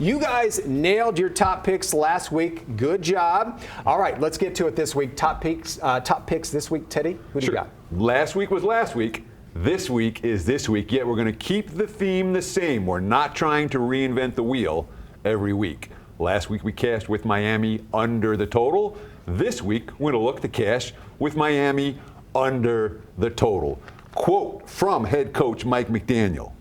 You guys nailed your top picks last week. Good job. All right, let's get to it this week. Top picks this week. Teddy, who do you got? Last week was last week. This week is this week. Yet we're going to keep the theme the same. We're not trying to reinvent the wheel every week. Last week we cashed with Miami under the total. This week we're going to look to cash with Miami under the total. Quote from head coach Mike McDaniel.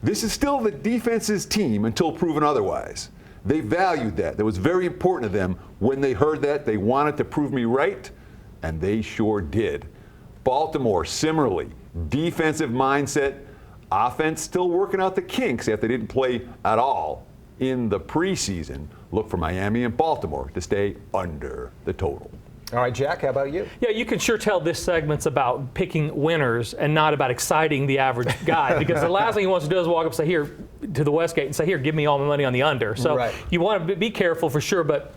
This is still the defense's team until proven otherwise. They valued that. That was very important to them. When they heard that, they wanted to prove me right, and they sure did. Baltimore, similarly, defensive mindset, offense still working out the kinks after they didn't play at all in the preseason. Look for Miami and Baltimore to stay under the total. All right, Jack, how about you? Yeah, you can sure tell this segment's about picking winners and not about exciting the average guy, because the last thing he wants to do is walk up and say, here, to the Westgate and say, here, give me all my money on the under. So you want to be careful for sure, but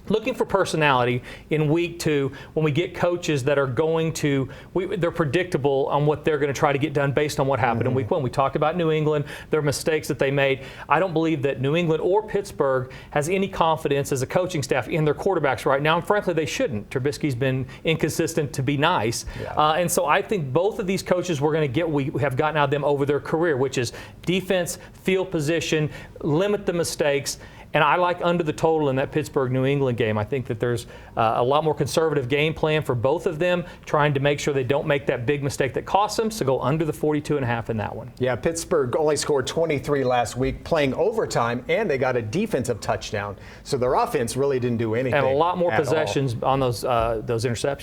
looking for personality in week 2 when we get coaches that are going to, they're predictable on what they're going to try to get done based on what happened in week 1. We talked about New England, their mistakes that they made. I don't believe that New England or Pittsburgh has any confidence as a coaching staff in their quarterbacks right now, and frankly, they shouldn't. Trubisky's been inconsistent to be nice. And so I think both of these coaches we have gotten out of them over their career, which is defense, field position, limit the mistakes. And I like under the total in that Pittsburgh-New England game. I think that there's a lot more conservative game plan for both of them, trying to make sure they don't make that big mistake that costs them, so go under the 42.5 in that one. Yeah, Pittsburgh only scored 23 last week, playing overtime, and they got a defensive touchdown. So their offense really didn't do anything. And a lot more possessions on those interceptions.